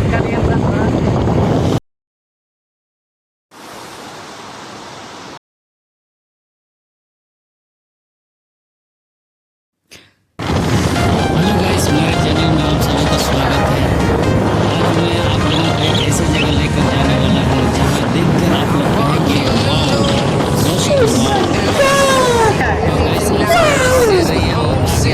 sekalian sama. Hello guys, मेरे channel में आप सभी का स्वागत है। आज मैं आप लोगों को एक ऐसी जगह लेकर जाने वाला हूँ जहाँ देखकर आप लोग कहेंगे वाओ, दोस्तों वाओ। तो गाइस ले रही है और उससे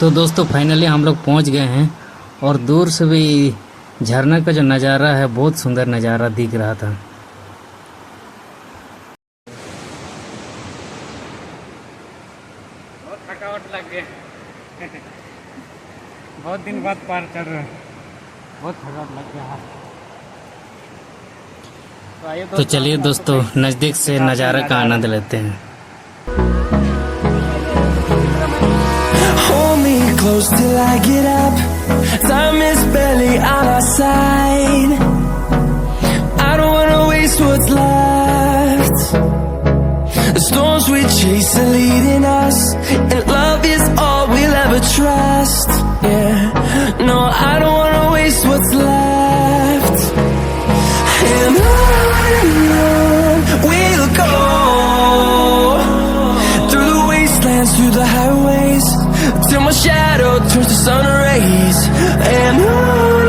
तो दोस्तों फाइनली हम लोग पहुंच गए हैं और दूर से भी झरना का जो नज़ारा है बहुत सुंदर नज़ारा दिख रहा था। बहुत थकावट लग गया। बहुत दिन बाद पार चढ़ रहे हैं, बहुत थकावट लग गया। तो चलिए दोस्तों नज़दीक से नज़ारे का आनंद लेते हैं। Close till I get up. Time is barely on our side. I don't wanna waste what's left. The storms we chase are leading us, and love is all we'll ever trust. Yeah, no, I don't wanna waste what's left. And on we'll go, through the wastelands, through the highways, till my shadow turns to sun rays. And on